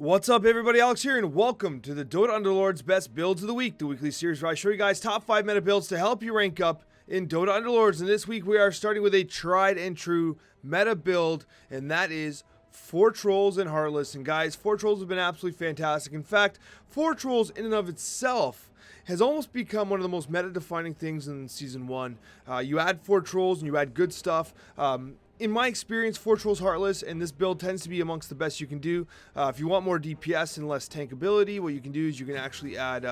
What's up, everybody? Alex here, and welcome to the Dota Underlords Best Builds of the Week, the weekly series where I show you guys top 5 meta builds to help you rank up in Dota Underlords. And this week we are starting with a tried and true meta build, and that is 4 Trolls and Heartless. And guys, 4 Trolls have been absolutely fantastic. In fact, 4 Trolls in and of itself has almost become one of the most meta-defining things in Season 1. You add 4 Trolls and you add good stuff. In my experience, 4 Trolls Heartless, and this build tends to be amongst the best you can do. If you want more DPS and less tankability, what you can do is you can actually add,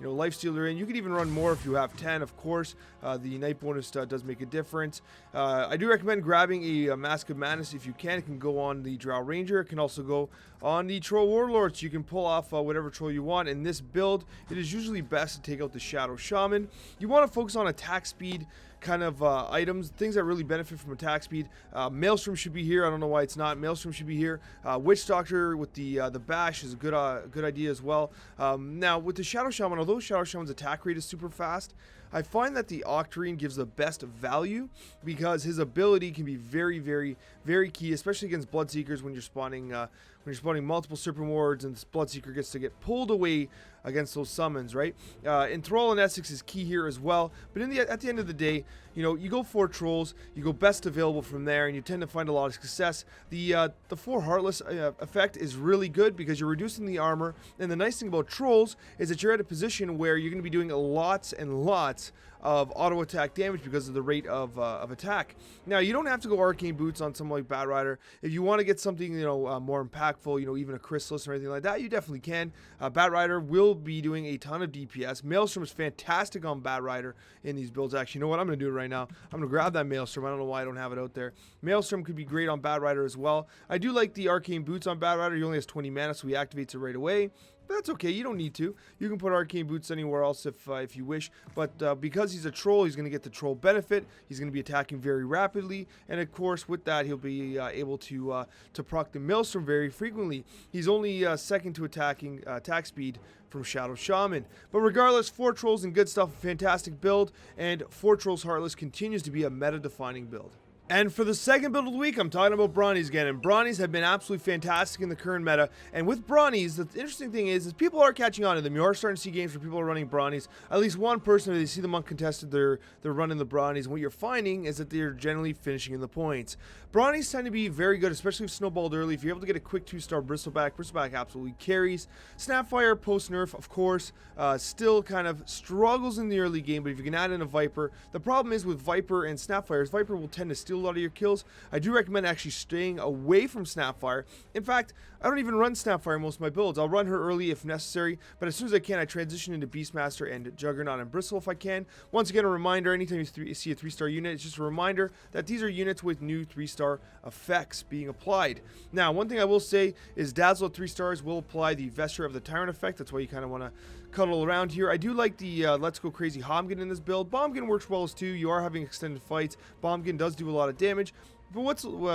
Lifestealer in. You can even run more if you have 10, of course. The Night bonus does make a difference. I do recommend grabbing a Mask of Madness if you can. It can go on the Drow Ranger. It can also go on the Troll Warlord, so you can pull off whatever troll you want. In this build, it is usually best to take out the Shadow Shaman. You want to focus on attack speed kind of items, things that really benefit from attack speed. Maelstrom should be here. I don't know why it's not. Maelstrom should be here. Witch Doctor with the bash is a good idea as well. Now with the Shadow Shaman, although Shadow Shaman's attack rate is super fast, I find that the Octarine gives the best value because his ability can be very, very, very key, especially against Bloodseekers when you're spawning multiple Serpent Wards and this Bloodseeker gets to get pulled away against those summons, right? Enthrall and Essex is key here as well. But at the end of the day, you go 4 Trolls, you go best available from there, and you tend to find a lot of success. The 4 Heartless effect is really good because you're reducing the armor. And the nice thing about Trolls is that you're at a position where you're going to be doing lots and lots of auto attack damage because of the rate of attack. Now you don't have to go Arcane Boots on someone like Batrider. If you want to get something more impactful, even a Chrysalis or anything like that, you definitely can. Batrider will be doing a ton of DPS. Maelstrom is fantastic on Batrider in these builds. Actually, you know what? I'm going to do it right now. I'm going to grab that Maelstrom. I don't know why I don't have it out there. Maelstrom could be great on Batrider as well. I do like the Arcane Boots on Batrider. He only has 20 mana, so he activates it right away. But that's okay, you don't need to. You can put Arcane Boots anywhere else if you wish. But because he's a troll, he's going to get the troll benefit. He's going to be attacking very rapidly. And of course, with that, he'll be able to proc the Maelstrom very frequently. He's only second to attack speed from Shadow Shaman. But regardless, 4 Trolls and good stuff, a fantastic build. And 4 Trolls Heartless continues to be a meta-defining build. And for the second build of the week, I'm talking about Bronies again. And Bronies have been absolutely fantastic in the current meta. And with Bronies, the interesting thing is people are catching on to them. You are starting to see games where people are running Bronies. At least one person, if they see them uncontested, they're running the Bronies. And what you're finding is that they're generally finishing in the points. Bronies tend to be very good, especially if snowballed early. If you're able to get a quick 2-star Bristleback absolutely carries. Snapfire post-nerf, of course, still kind of struggles in the early game. But if you can add in a Viper, the problem is with Viper and Snapfire is Viper will tend to steal a lot of your kills. I do recommend actually staying away from Snapfire. In fact, I don't even run Snapfire in most of my builds. I'll run her early if necessary, but as soon as I can, I transition into Beastmaster and Juggernaut and Bristle if I can. Once again, a reminder, anytime you see a 3-star unit, it's just a reminder that these are units with new 3-star effects being applied. Now, one thing I will say is Dazzle at 3 stars will apply the Vesture of the Tyrant effect. That's why you kind of want to cuddle around here. I do like the Let's Go Crazy Homgun in this build. Bombgun works well as too. You are having extended fights. Bombgun does do a lot of damage. But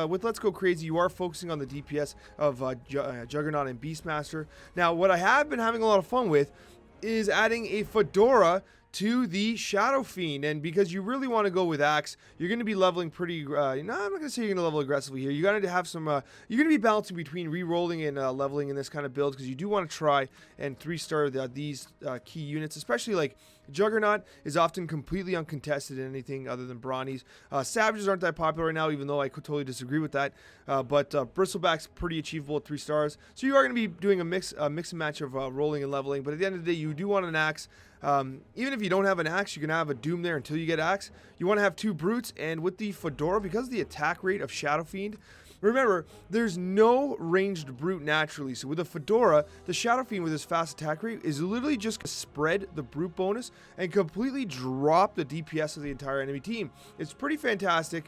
with Let's Go Crazy, you are focusing on the DPS of Juggernaut and Beastmaster. Now, what I have been having a lot of fun with is adding a Fedora to the Shadow Fiend, and because you really want to go with Axe, you're going to be leveling pretty, no, I'm not going to say you're going to level aggressively here. You're going to have some, you're going to be balancing between re-rolling and leveling in this kind of build, because you do want to try and 3-star these key units, especially like Juggernaut is often completely uncontested in anything other than Bronies. Savages aren't that popular right now, even though I could totally disagree with that, but Bristleback's pretty achievable at 3 stars, so you are going to be doing a mix and match of rolling and leveling, but at the end of the day, you do want an Axe. Even if you don't have an Axe, you can have a Doom there until you get Axe. You want to have 2 Brutes, and with the Fedora, because of the attack rate of Shadow Fiend, remember, there's no ranged Brute naturally, so with a Fedora, the Shadow Fiend with his fast attack rate is literally just going to spread the Brute bonus and completely drop the DPS of the entire enemy team. It's pretty fantastic,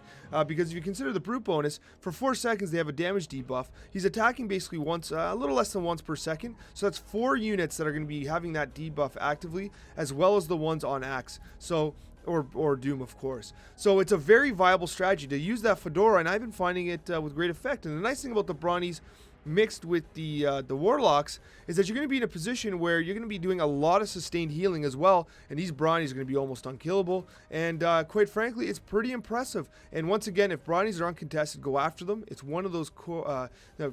because if you consider the Brute bonus, for 4 seconds they have a damage debuff. He's attacking basically once, a little less than once per second, so that's 4 units that are going to be having that debuff actively, as well as the ones on Axe. So or Doom, of course. So it's a very viable strategy to use that Fedora, and I've been finding it with great effect. And the nice thing about the Bronies mixed with the Warlocks is that you're going to be in a position where you're going to be doing a lot of sustained healing as well, and these Bronies are going to be almost unkillable, and quite frankly, it's pretty impressive. And once again, if Bronies are uncontested, go after them. It's one of those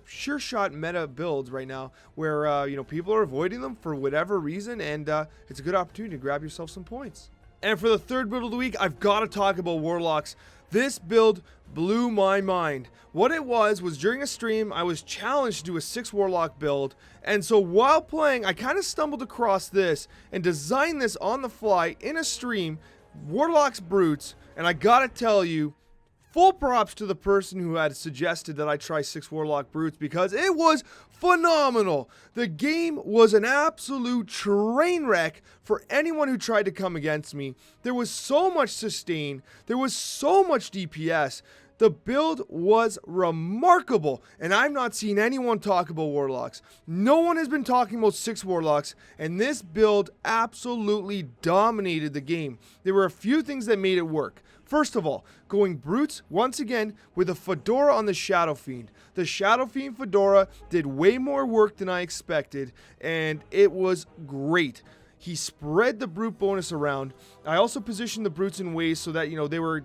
sure shot meta builds right now where people are avoiding them for whatever reason, and it's a good opportunity to grab yourself some points. And for the third build of the week, I've got to talk about Warlocks. This build blew my mind. What it was during a stream, I was challenged to do a 6 Warlock build, and so while playing, I kind of stumbled across this and designed this on the fly in a stream, Warlocks Brutes, and I gotta tell you, full props to the person who had suggested that I try 6 Warlock Brutes because it was phenomenal. The game was an absolute train wreck for anyone who tried to come against me. There was so much sustain. There was so much DPS. The build was remarkable, and I've not seen anyone talk about Warlocks. No one has been talking about 6 Warlocks, and this build absolutely dominated the game. There were a few things that made it work. First of all, going Brutes once again with a Fedora on the Shadow Fiend. The Shadow Fiend Fedora did way more work than I expected, and it was great. He spread the Brute bonus around. I also positioned the Brutes in ways so that,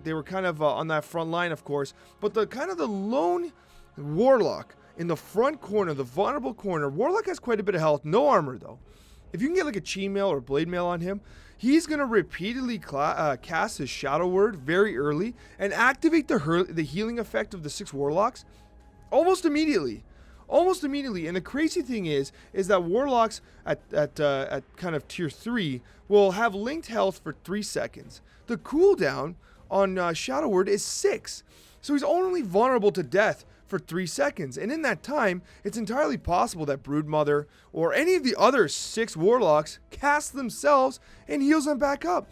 they were kind of on that front line, of course. But the lone Warlock in the front corner, the vulnerable corner, Warlock has quite a bit of health, no armor though. If you can get like a Chi Mail or Blade Mail on him, he's going to repeatedly cast his Shadow Word very early and activate the healing effect of the 6 Warlocks almost immediately. And the crazy thing is that Warlocks at kind of tier 3 will have linked health for 3 seconds. The cooldown on Shadow Word is 6. So he's only vulnerable to death for 3 seconds. And in that time, it's entirely possible that Broodmother or any of the other 6 Warlocks cast themselves and heals them back up.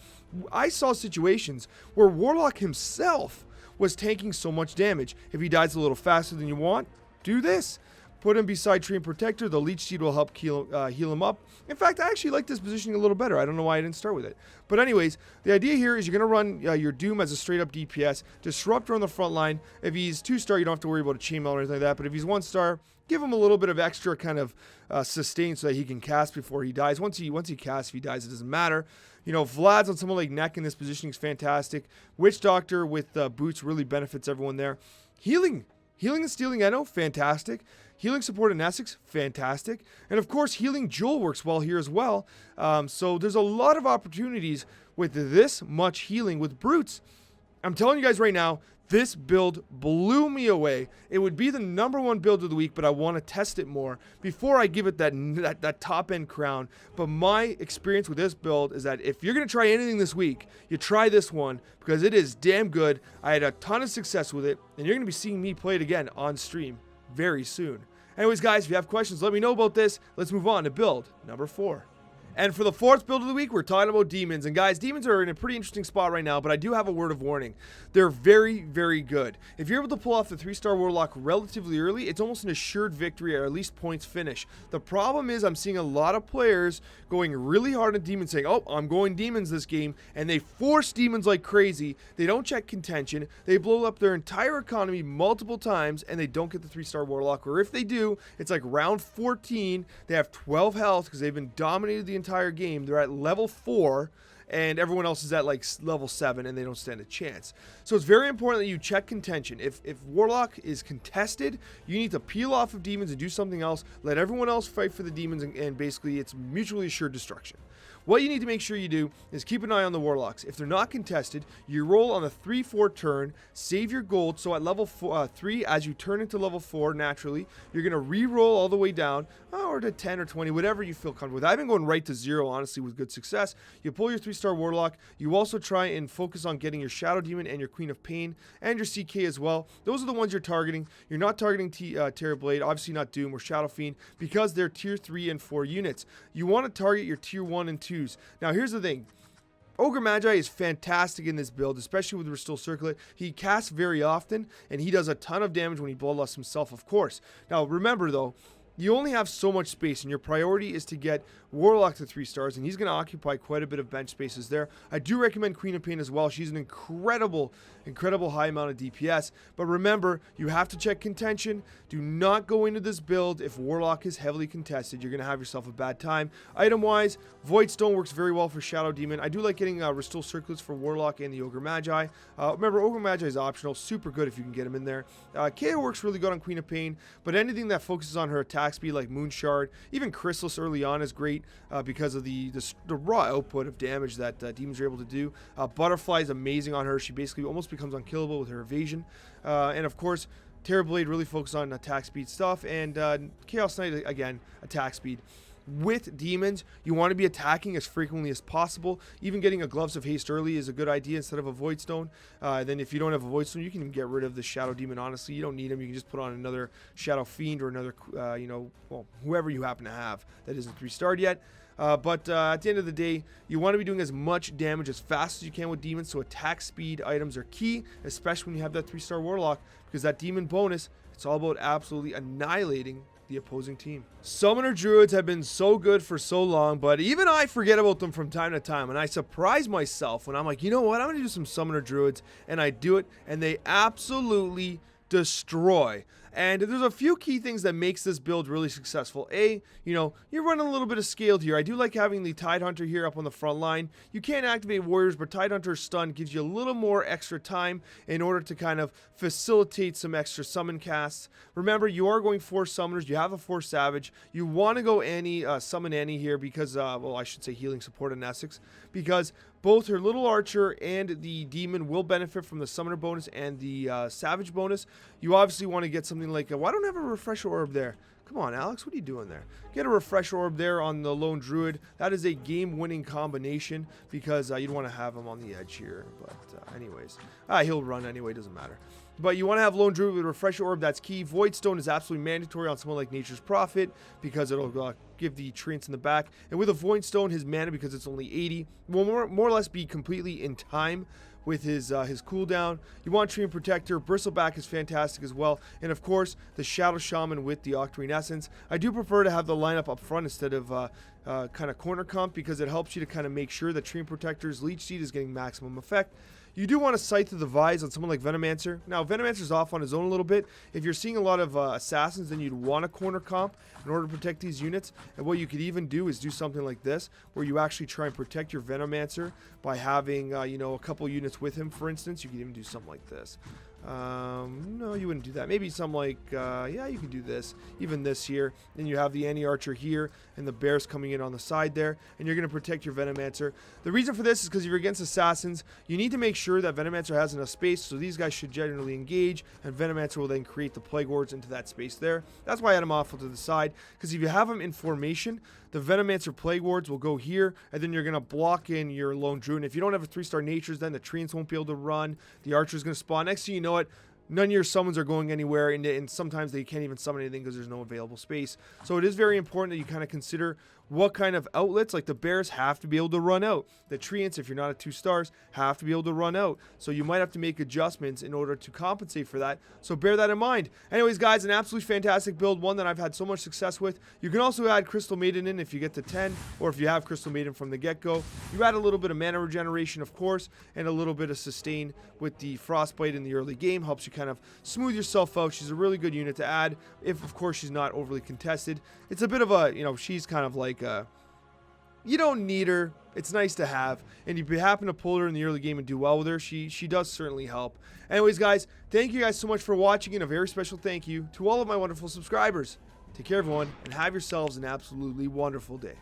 I saw situations where Warlock himself was taking so much damage. If he dies a little faster than you want, do this. Put him beside Tree and Protector. The Leech Seed will help heal him up. In fact, I actually like this positioning a little better. I don't know why I didn't start with it. But anyways, the idea here is you're going to run your Doom as a straight-up DPS. Disruptor on the front line. If he's 2-star, you don't have to worry about a Chainmail or anything like that. But if he's 1-star, give him a little bit of extra kind of sustain so that he can cast before he dies. Once he casts, if he dies, it doesn't matter. Vlad's on someone like Neck in this positioning is fantastic. Witch Doctor with boots really benefits everyone there. Healing and Stealing Eno, fantastic. Healing support in Essex, fantastic. And of course, healing Jewel works well here as well. So there's a lot of opportunities with this much healing with Brutes. I'm telling you guys right now, this build blew me away. It would be the #1 build of the week, but I want to test it more before I give it that top end crown. But my experience with this build is that if you're going to try anything this week, you try this one because it is damn good. I had a ton of success with it, and you're going to be seeing me play it again on stream very soon. Anyways, guys, if you have questions, let me know about this. Let's move on to build number 4. And for the 4th build of the week, we're talking about demons. And guys, demons are in a pretty interesting spot right now, but I do have a word of warning. They're very, very good. If you're able to pull off the 3-star Warlock relatively early, it's almost an assured victory or at least points finish. The problem is I'm seeing a lot of players going really hard on demons saying, oh, I'm going demons this game, and they force demons like crazy. They don't check contention. They blow up their entire economy multiple times, and they don't get the 3-star Warlock. Or if they do, it's like round 14. They have 12 health because they've been dominated the entire game. They're at level 4 and everyone else is at like level 7 and they don't stand a chance. So it's very important that you check contention. If Warlock is contested, you need to peel off of demons and do something else. Let everyone else fight for the demons and basically it's mutually assured destruction. What you need to make sure you do is keep an eye on the Warlocks. If they're not contested, you roll on a 3-4 turn, save your gold, so at level 3, as you turn into level 4 naturally, you're going to re-roll all the way down, or to 10 or 20, whatever you feel comfortable with. I've been going right to 0, honestly, with good success. You pull your 3-star Warlock. You also try and focus on getting your Shadow Demon and your Queen of Pain, and your CK as well. Those are the ones you're targeting. You're not targeting Terror Blade, obviously not Doom or Shadow Fiend, because they're tier 3 and 4 units. You want to target your tier 1 and 2. Now here's the thing. Ogre Magi is fantastic in this build, especially with Restore Circlet. He casts very often, and he does a ton of damage when he bloodlusts himself, of course. Now remember though, you only have so much space, and your priority is to get Warlock to 3 stars, and he's going to occupy quite a bit of bench spaces there. I do recommend Queen of Pain as well. She's an incredible high amount of DPS, but remember, you have to check contention. Do not go into this build if Warlock is heavily contested. You're going to have yourself a bad time. Item-wise, Void Stone works very well for Shadow Demon. I do like getting Restore Circlets for Warlock and the Ogre Magi. Remember, Ogre Magi is optional. Super good if you can get him in there. KO works really good on Queen of Pain, but anything that focuses on her attack speed like Moon Shard, even Chrysalis early on is great because of the raw output of damage that demons are able to do. Butterfly is amazing on her. She basically almost becomes unkillable with her evasion. And of course, Terrorblade really focuses on attack speed stuff, and Chaos Knight, again, attack speed. With demons, you want to be attacking as frequently as possible. Even getting a Gloves of Haste early is a good idea instead of a Void Stone. Then if you don't have a Void Stone, you can even get rid of the Shadow Demon, honestly. You don't need him. You can just put on another Shadow Fiend or another, well, whoever you happen to have that isn't 3-starred yet. But at the end of the day, you want to be doing as much damage as fast as you can with demons, so attack speed items are key, especially when you have that 3-star Warlock, because that demon bonus, it's all about absolutely annihilating the opposing team. Summoner Druids have been so good for so long, but even I forget about them from time to time, and I surprise myself when I'm like, you know what, I'm going to do some Summoner Druids, and I do it, and they absolutely destroy. And there's a few key things that makes this build really successful. A, you're running a little bit of scaled here. I do like having the Tide Hunter here up on the front line. You can't activate Warriors, but Tide Hunter's stun gives you a little more extra time in order to kind of facilitate some extra summon casts. Remember, you are going 4 summoners. You have a 4 Savage. You want to go Annie, summon Annie here because, well, I should say healing support in Essex, because both her Little Archer and the Demon will benefit from the Summoner bonus and the Savage bonus. You obviously want to get something like, why don't I have a Refresher Orb there? Come on, Alex, what are you doing there? Get a Refresher Orb there on the Lone Druid. That is a game-winning combination because you'd want to have him on the edge here. But anyways, he'll run anyway, doesn't matter. But you want to have Lone Druid with Refresher Orb, that's key. Void Stone is absolutely mandatory on someone like Nature's Prophet because it'll give the treants in the back. And with a Void Stone, his mana, because it's only 80, will more or less be completely in time with his cooldown. You want Treant Protector. Bristleback is fantastic as well. And of course, the Shadow Shaman with the Octarine Essence. I do prefer to have the lineup up front instead of kind of corner comp because it helps you to kind of make sure that Treant Protector's Leech Seed is getting maximum effect. You do want to Scythe to the Vise on someone like Venomancer. Now, Venomancer's off on his own a little bit. If you're seeing a lot of Assassins, then you'd want a corner comp in order to protect these units. And what you could even do is do something like this, where you actually try and protect your Venomancer by having, a couple units with him, for instance. You could even do something like this. No, you wouldn't do that. Maybe something like, yeah, you can do this. Even this here. Then you have the Anti-Archer here, and the Bears coming in on the side there, and you're going to protect your Venomancer. The reason for this is because if you're against Assassins, you need to make sure that Venomancer has enough space, so these guys should generally engage, and Venomancer will then create the Plague Wards into that space there. That's why I had him off to the side, because if you have him in formation, the Venomancer Plague Wards will go here, and then you're going to block in your Lone Druid. And if you don't have a 3-star Natures, then the Treants won't be able to run. The Archer's going to spawn. Next thing you know it, none of your summons are going anywhere, and sometimes they can't even summon anything because there's no available space. So it is very important that you kind of consider what kind of outlets, like the Bears have to be able to run out. The Treants, if you're not at 2 stars, have to be able to run out. So you might have to make adjustments in order to compensate for that. So bear that in mind. Anyways, guys, an absolutely fantastic build, one that I've had so much success with. You can also add Crystal Maiden in if you get to 10, or if you have Crystal Maiden from the get-go. You add a little bit of mana regeneration, of course, and a little bit of sustain with the Frostbite in the early game. Helps you kind of smooth yourself out. She's a really good unit to add if, of course, she's not overly contested. It's a bit of a, she's kind of like you don't need her. It's nice to have. And if you happen to pull her in the early game and do well with her, she does certainly help. Anyways, guys, thank you guys so much for watching, and a very special thank you to all of my wonderful subscribers. Take care, everyone, and have yourselves an absolutely wonderful day.